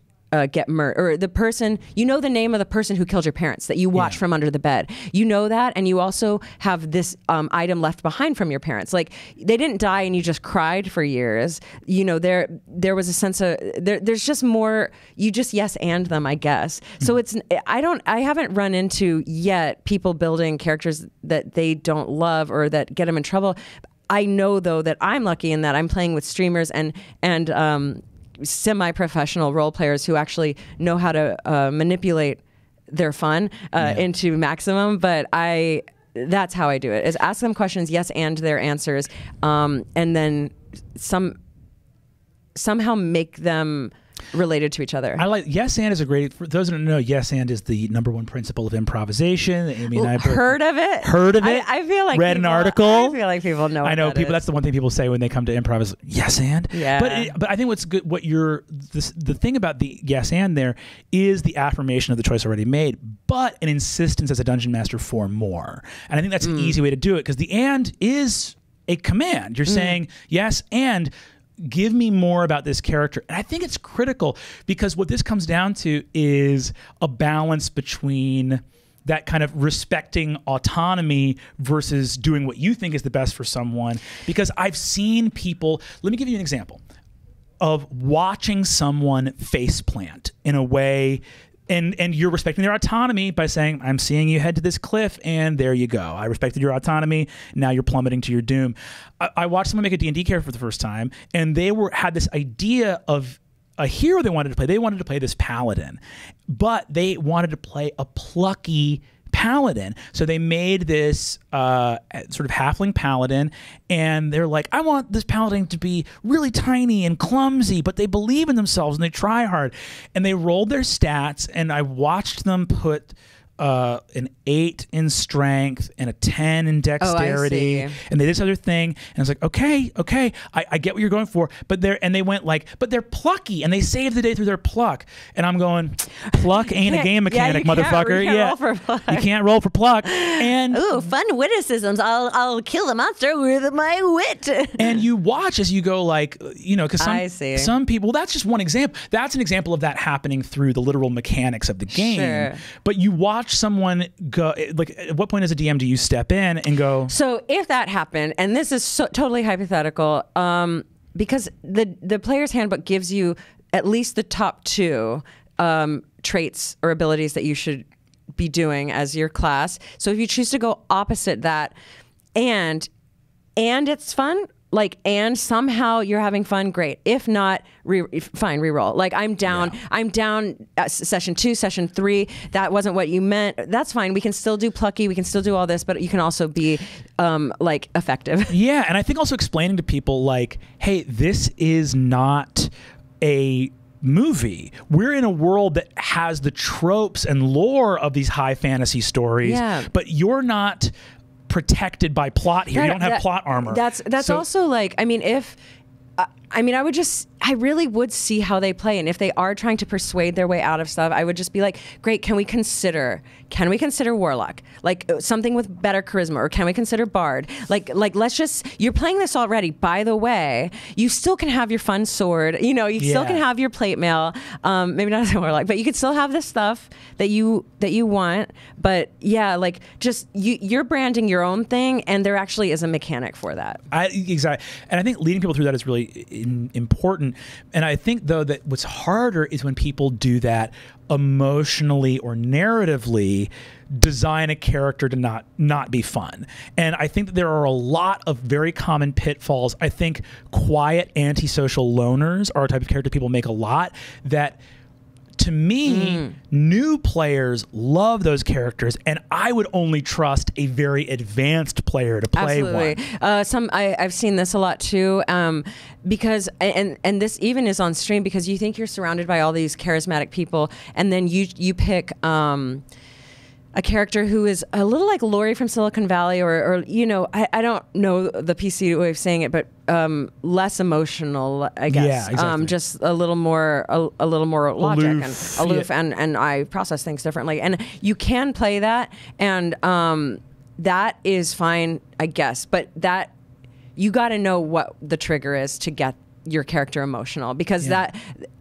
get murdered, or the person, you know the name of the person who killed your parents that you watched from under the bed. You know that, and you also have this item left behind from your parents. Like, they didn't die and you just cried for years. There was a sense of, there's just more, you just yes and them, I guess. So I haven't run into yet people building characters that they don't love or that get them in trouble. I know, though, that I'm lucky in that I'm playing with streamers and semi-professional role players who actually know how to manipulate their fun into maximum. But that's how I do it, is ask them questions, yes, and their answers, and then somehow make them related to each other. I like yes and is a great. For those who don't know, yes and is the #1 principle of improvisation. Amy and I heard of it. Heard of it. I feel like read people, an article. I feel like people know. I know what people. That That's the one thing people say when they come to improv is yes and. Yeah. But I think what's good, the thing about the yes and there is the affirmation of the choice already made, but an insistence as a dungeon master for more. And I think that's an easy way to do it because the and is a command. You're saying yes and give me more about this character. And I think it's critical because what this comes down to is a balance between that kind of respecting autonomy versus doing what you think is the best for someone. Because I've seen people, let me give you an example of watching someone faceplant in a way, and you're respecting their autonomy by saying, I'm seeing you head to this cliff, and there you go. I respected your autonomy. Now you're plummeting to your doom. I watched someone make a D&D character for the first time, and they had this idea of a hero they wanted to play. They wanted to play this paladin, but they wanted to play a plucky paladin. So they made this sort of halfling paladin, and they're like, I want this paladin to be really tiny and clumsy, but they believe in themselves and they try hard. And they rolled their stats, and I watched them put an 8 in strength and a 10 in dexterity, and they did this other thing, and I was like, okay, I get what you're going for, but they went like, but they're plucky, and they saved the day through their pluck, and I'm going, pluck ain't a game mechanic, motherfucker. You can't roll for pluck. And ooh, fun witticisms. I'll kill the monster with my wit. And you watch as you go, like, because some people. That's just one example. That's an example of that happening through the literal mechanics of the game. Sure. But you watch someone go, like, at what point as a DM do you step in and go? So if that happened, and this is totally hypothetical, because the player's handbook gives you at least the top 2 traits or abilities that you should be doing as your class. So if you choose to go opposite that, and it's fun, like, and somehow you're having fun, great. If not, fine, reroll. Like, I'm down. Yeah. I'm down at session 2, session 3. That wasn't what you meant. That's fine. We can still do plucky. We can still do all this, but you can also be like effective. Yeah, and I think also explaining to people like, hey, this is not a movie. We're in a world that has the tropes and lore of these high fantasy stories, but you're not protected by plot here. You don't have plot armor. That's also like, I mean, I really would see how they play, and if they are trying to persuade their way out of stuff, I would just be like, great, can we consider warlock, like something with better charisma, or can we consider bard? Like let's just, you're playing this already, by the way, you still can have your fun sword, you still can have your plate mail, maybe not as a warlock, but you could still have this stuff that you want, but like, just you're branding your own thing, and there actually is a mechanic for that. Exactly. And I think leading people through that is really important. And I think, though, that what's harder is when people do that emotionally or narratively, design a character to not be fun. And I think that there are a lot of very common pitfalls. I think quiet, antisocial loners are a type of character people make a lot that, to me, new players love those characters, and I would only trust a very advanced player to play one. I've seen this a lot too, because and this even is on stream, because you think you're surrounded by all these charismatic people, and then you pick a character who is a little like Lori from Silicon Valley, or I don't know the PC way of saying it, but less emotional, I guess. Yeah, exactly. Just a little more logic and aloof, and I process things differently. And you can play that, and that is fine, I guess. But that, you got to know what the trigger is to get your character emotional, because that,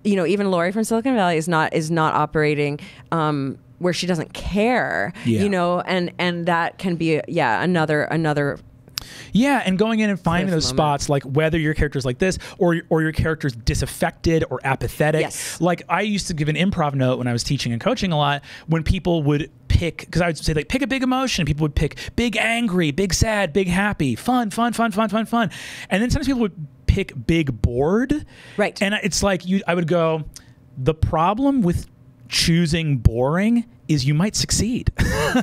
even Lori from Silicon Valley is not operating where she doesn't care, and that can be another. Yeah, and going in and finding those spots, like whether your character's like this or your character's disaffected or apathetic. Yes. Like, I used to give an improv note when I was teaching and coaching a lot, when people would pick, because I would say, like, pick a big emotion. People would pick big angry, big sad, big happy, fun. And then sometimes people would pick big bored. Right. And it's like, I would go, the problem with choosing boring is you might succeed.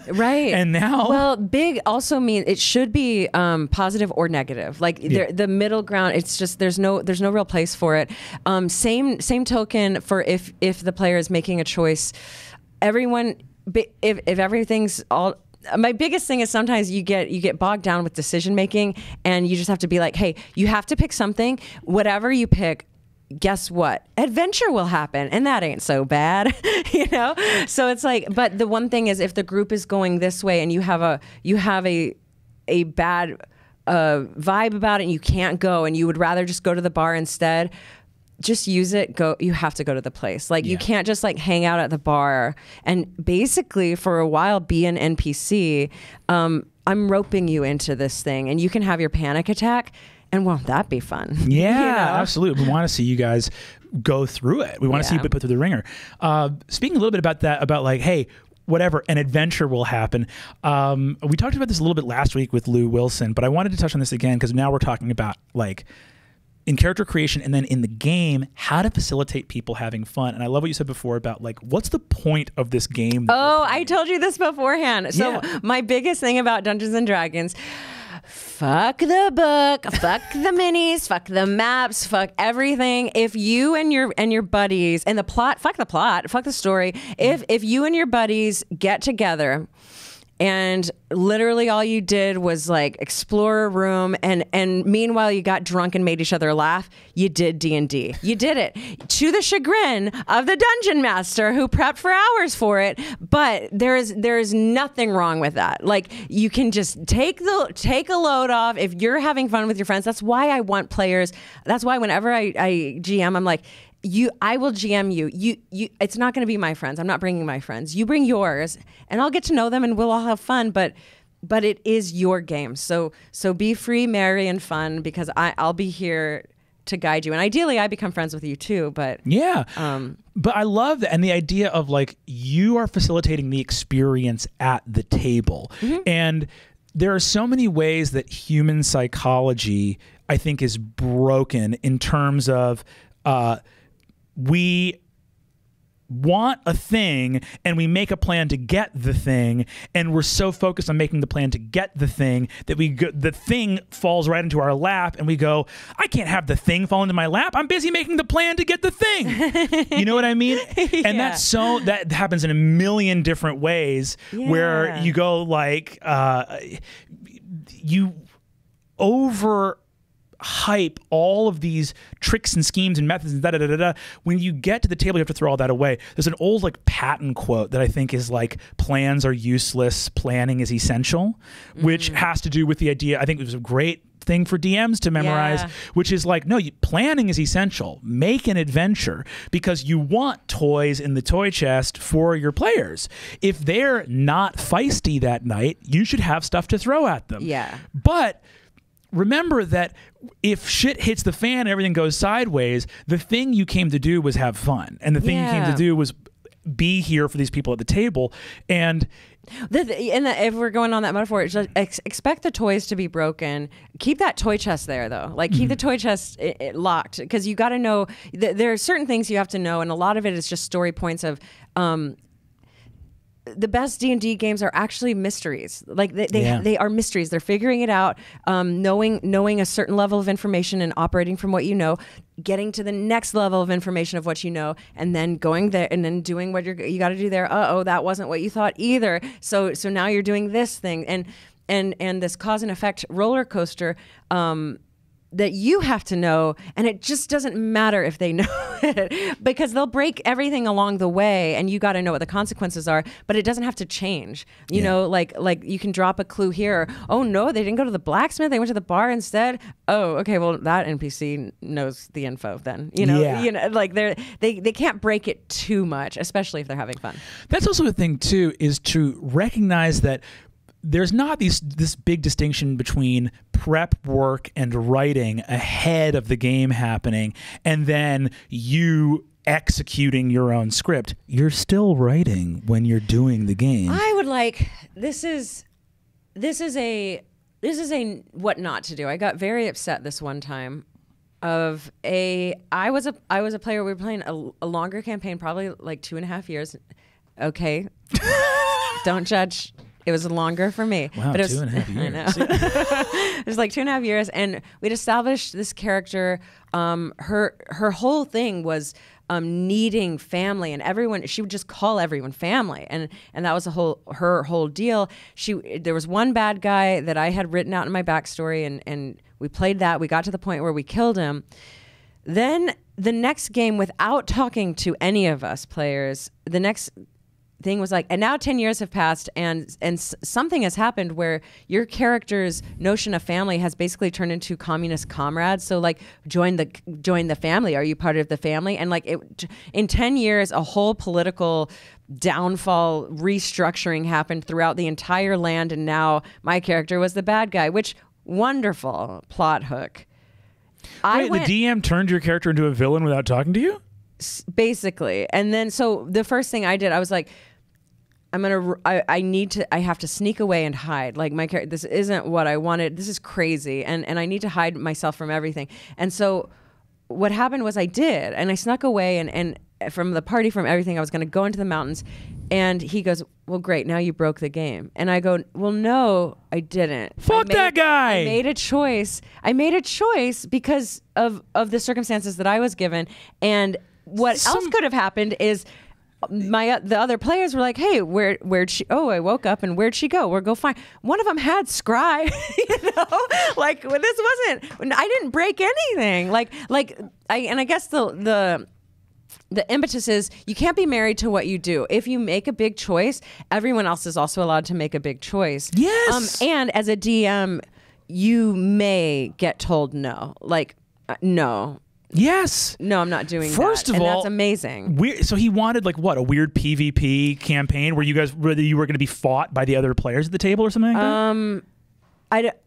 Right. And now, well, big also means it should be positive or negative. Like the middle ground, it's just there's no real place for it. Same token for if the player is making a choice, everyone, if everything's all. My biggest thing is sometimes you get bogged down with decision making, and you just have to be like, hey, you have to pick something. Whatever you pick, guess what? Adventure will happen, and that ain't so bad, you know. So it's like, but the one thing is, if the group is going this way, and you have a bad vibe about it, and you can't go, and you would rather just go to the bar instead. Just use it. Go. You have to go to the place. Like you can't just like hang out at the bar and basically for a while be an NPC. I'm roping you into this thing, and you can have your panic attack. And won't that be fun? Yeah, you know? Absolutely. We want to see you guys go through it. We want to see you put through the ringer. Speaking a little bit about that, about like, hey, whatever, an adventure will happen. We talked about this a little bit last week with Lou Wilson, but I wanted to touch on this again because now we're talking about like in character creation and then in the game, how to facilitate people having fun. And I love what you said before about like, what's the point of this game? Oh, I told you this beforehand. So my biggest thing about Dungeons and Dragons, fuck the book, fuck the minis, fuck the maps, fuck everything. If you and your buddies and the plot, fuck the story. If you and your buddies get together and literally all you did was like explore a room and meanwhile you got drunk and made each other laugh, you did D&D. You did it to the chagrin of the dungeon master who prepped for hours for it, but there is nothing wrong with that. Like you can just take a load off if you're having fun with your friends. That's why I want players. That's why whenever I GM, I'm like, I will GM you. It's not going to be my friends. I'm not bringing my friends. You bring yours, and I'll get to know them, and we'll all have fun. But it is your game. So be free, merry, and fun because I'll be here to guide you. And ideally, I become friends with you too. But yeah, but I love that, and the idea of like you are facilitating the experience at the table, and there are so many ways that human psychology, I think, is broken in terms of. We want a thing and we make a plan to get the thing, and we're so focused on making the plan to get the thing that the thing falls right into our lap and we go, I can't have the thing fall into my lap. I'm busy making the plan to get the thing. You know what I mean? And that happens in a million different ways where you go like, you hype all of these tricks and schemes and methods and da-da-da-da-da. When you get to the table, you have to throw all that away. There's an old like Patton quote that I think is like, plans are useless, planning is essential, which has to do with the idea, I think it was a great thing for DMs to memorize, which is like, no, planning is essential. Make an adventure because you want toys in the toy chest for your players. If they're not feisty that night, you should have stuff to throw at them. Yeah. But remember that if shit hits the fan and everything goes sideways, the thing you came to do was have fun. And the thing you came to do was be here for these people at the table. And if we're going on that metaphor, it's just expect the toys to be broken. Keep that toy chest there, though. Like, keep the toy chest locked, because you got to know there are certain things you have to know, and a lot of it is just story points of the best D&D games are actually mysteries. Like they are mysteries. They're figuring it out, knowing a certain level of information and operating from what you know, getting to the next level of information of what you know, and then going there and then doing what you got to do there. That wasn't what you thought either. So now you're doing this thing and this cause and effect roller coaster. That you have to know, and it just doesn't matter if they know it, because they'll break everything along the way, and you got to know what the consequences are, but it doesn't have to change. You know, like you can drop a clue here. Oh no, they didn't go to the blacksmith, they went to the bar instead. Oh, okay, well that NPC knows the info then. You know, like they can't break it too much, especially if they're having fun. That's also a thing too, is to recognize that there's not this big distinction between prep work and writing ahead of the game happening and then you executing your own script. You're still writing when you're doing the game. I would like, this is a what not to do. I got very upset this one time. I was a player. We were playing a longer campaign, probably like 2.5 years. Okay, don't judge. It was longer for me. Wow, but it was, 2.5 years. I know. It was like 2.5 years, and we'd established this character. Her whole thing was needing family, and everyone. She would just call everyone family, and that was her whole deal. There was one bad guy that I had written out in my backstory, and we played that. We got to the point where we killed him. Then the next game, without talking to any of us players, the next thing was like, and now 10 years have passed, and something has happened where your character's notion of family has basically turned into communist comrades. So like, join the family. Are you part of the family? And like, in 10 years, a whole political downfall restructuring happened throughout the entire land, and now my character was the bad guy, which wonderful plot hook. Wait, the DM turned your character into a villain without talking to you? Basically. And then, so the first thing I did, I was like, I have to sneak away and hide. Like, my character, this isn't what I wanted. This is crazy. And I need to hide myself from everything. And so what happened was I did, and I snuck away and from the party, from everything. I was going to go into the mountains, and he goes, well, great. Now you broke the game. And I go, well, no, I didn't. Fuck that guy. I made a choice. Because of the circumstances that I was given. And what else could have happened is the other players were like, hey, where'd she? Oh, I woke up, and where'd she go? We'll go find. One of them had scry, like, well, this wasn't. I didn't break anything. I guess the impetus is you can't be married to what you do. If you make a big choice, everyone else is also allowed to make a big choice. Yes. And as a DM, you may get told no. Like, no. Yes. No, I'm not doing that. First of all, that's amazing. So he wanted like what, a weird PvP campaign where you were going to be fought by the other players at the table or something like that?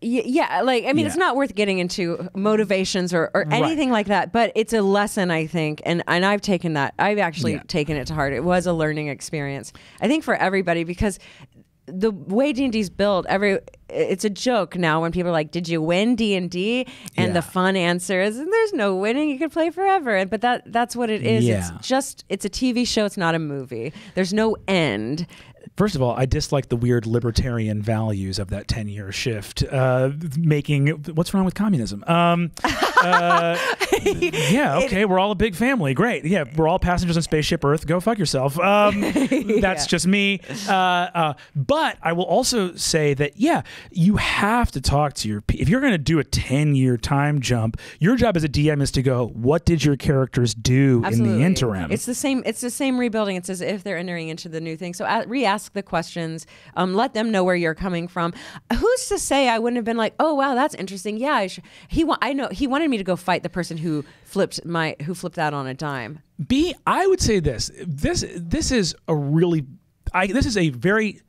It's not worth getting into motivations or anything like that, but it's a lesson, I think, and I've taken that. I've actually taken it to heart. It was a learning experience, I think, for everybody, because the way D&D's built, it's a joke now when people are like, did you win D&D? And the fun answer is, there's no winning. You can play forever. But that's what it is. Yeah. It's a TV show. It's not a movie. There's no end. First of all, I dislike the weird libertarian values of that 10-year shift, making what's wrong with communism? We're all a big family. Great. Yeah, we're all passengers on Spaceship Earth. Go fuck yourself. That's just me. But I will also say that, you have to talk to if you're going to do a 10-year time jump, your job as a DM is to go, what did your characters do in the interim? It's the same rebuilding. It's as if they're entering into the new thing. So re-ask the questions. Let them know where you're coming from. Who's to say I wouldn't have been like, oh wow, that's interesting. Yeah, I know he wanted me to go fight the person who flipped that on a dime. I would say this is a very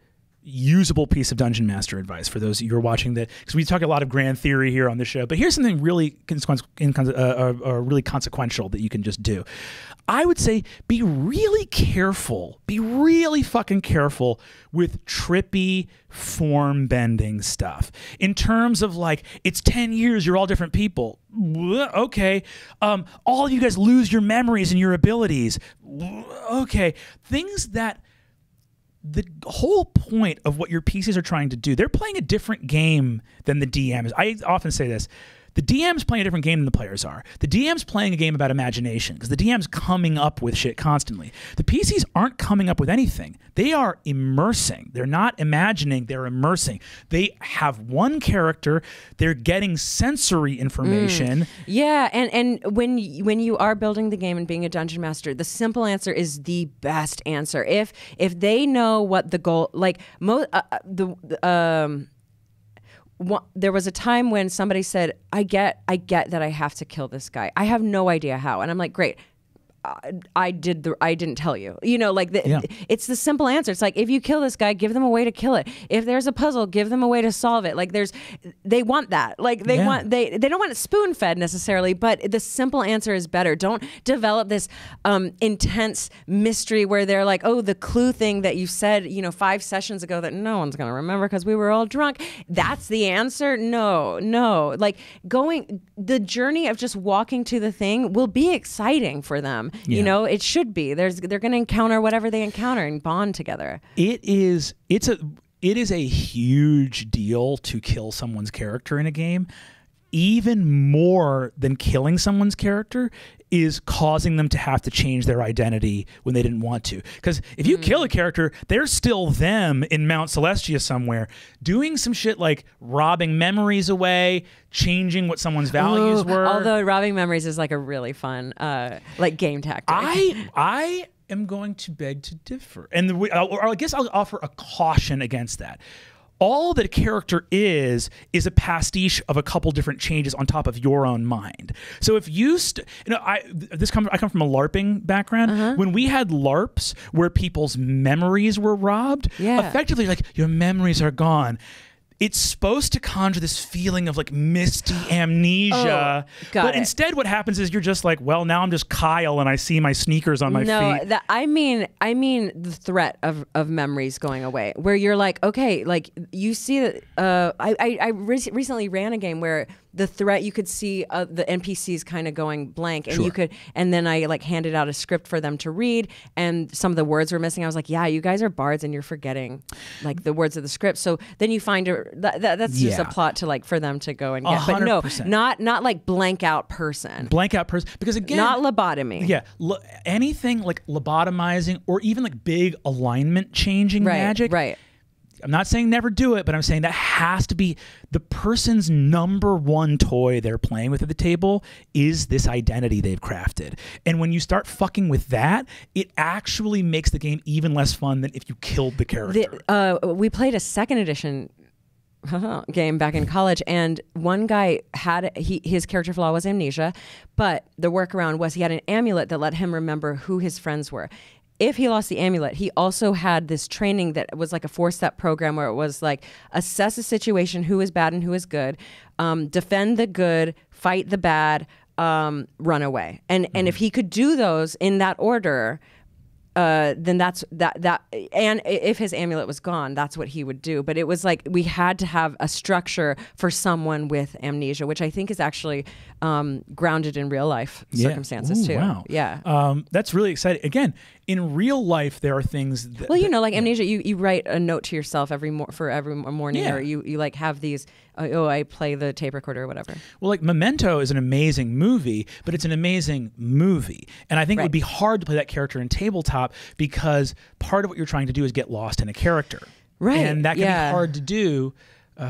usable piece of Dungeon Master advice for those of you who are watching that, because we talk a lot of grand theory here on the show, but here's something really really consequential that you can just do. I would say be really careful, be really fucking careful with trippy form bending stuff. In terms of like, it's 10 years, you're all different people. Okay. All of you guys lose your memories and your abilities. Okay. Things that the whole point of what your PCs are trying to do, they're playing a different game than the DMs. I often say this. The DM's playing a different game than the players are. The DM's playing a game about imagination because the DM's coming up with shit constantly. The PCs aren't coming up with anything. They are immersing. They're not imagining, they're immersing. They have one character. They're getting sensory information. Yeah, and when you are building the game and being a dungeon master, the simple answer is the best answer. If they know what the goal, like there was a time when somebody said, I get that I have to kill this guy. I have no idea how. And I'm like, great. I didn't tell you. You know, like it's the simple answer. It's like, if you kill this guy, give them a way to kill it. If there's a puzzle, give them a way to solve it. Like they want that. Like they don't want it spoon fed necessarily, but the simple answer is better. Don't develop this intense mystery where they're like, oh, the clue thing that you said, 5 sessions ago that no one's going to remember because we were all drunk. That's the answer? No. Like the journey of just walking to the thing will be exciting for them. Yeah. It should be. They're going to encounter whatever they encounter and bond together. It is a huge deal to kill someone's character in a game. Even more than killing someone's character is causing them to have to change their identity when they didn't want to. Because if you kill a character, they're still them in Mount Celestia somewhere, doing some shit like robbing memories away, changing what someone's values were. Although robbing memories is like a really fun like game tactic. I am going to beg to differ. And or I guess I'll offer a caution against that. All that a character is a pastiche of a couple different changes on top of your own mind. So if you, I come from a LARPing background. When we had LARPs where people's memories were robbed, effectively like your memories are gone. It's supposed to conjure this feeling of like misty amnesia. But instead what happens is you're just like, well, now I'm just Kyle and I see my sneakers on my feet. No, I mean the threat of memories going away, where you're like, okay, like you see that. I recently ran a game where the threat, you could see the NPCs kind of going blank, and and then I like handed out a script for them to read, and some of the words were missing. I was like, yeah, you guys are bards and you're forgetting like the words of the script. So then you find that's just a plot to like for them to go and get. 100%. But no, not like blank out person, because again, not lobotomy. Yeah, anything like lobotomizing or even like big alignment changing magic. Right. I'm not saying never do it, but I'm saying that has to be the person's number one toy they're playing with at the table is this identity they've crafted. And when you start fucking with that, it actually makes the game even less fun than if you killed the character. We played a 2nd edition game back in college, and one guy had his character flaw was amnesia, but the workaround was he had an amulet that let him remember who his friends were. If he lost the amulet, he also had this training that was like a 4-step program where it was like assess a situation, who is bad and who is good, defend the good, fight the bad, run away. And if he could do those in that order, then that's that. And if his amulet was gone, that's what he would do. But it was like we had to have a structure for someone with amnesia, which I think is actually grounded in real life circumstances too. Wow. Yeah. That's really exciting. Again, in real life, there are things that... Well, like amnesia, you write a note to yourself every morning, or you like have these, I play the tape recorder or whatever. Well, like Memento is an amazing movie, but it's an amazing movie. And I think it would be hard to play that character in tabletop because part of what you're trying to do is get lost in a character. Right. And that can be hard to do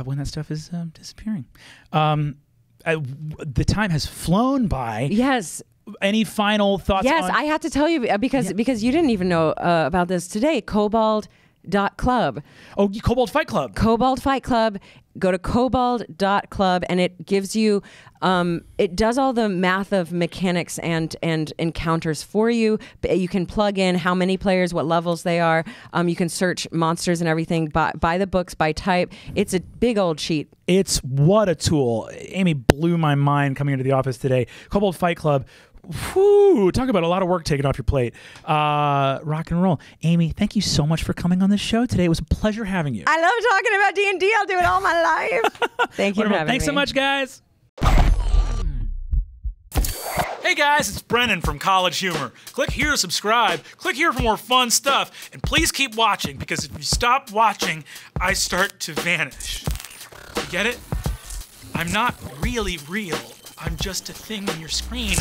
when that stuff is disappearing. The time has flown by. Yes. Any final thoughts? Yes, I have to tell you because you didn't even know about this today. Kobold.club. Oh, Kobold Fight Club. Kobold Fight Club. Go to kobold.club and it gives you, it does all the math of mechanics and encounters for you. You can plug in how many players, what levels they are. You can search monsters and everything by the books, by type. It's a big old cheat. It's what a tool. Amy blew my mind coming into the office today. Kobold Fight Club. Whew, talk about a lot of work taken off your plate. Rock and roll. Amy, thank you so much for coming on this show today. It was a pleasure having you. I love talking about D&D. I'll do it all my life. Thank you for having me. Thanks so much, guys. Hey guys, it's Brennan from CollegeHumor. Click here to subscribe. Click here for more fun stuff. And please keep watching, because if you stop watching, I start to vanish. You get it? I'm not really real. I'm just a thing on your screen.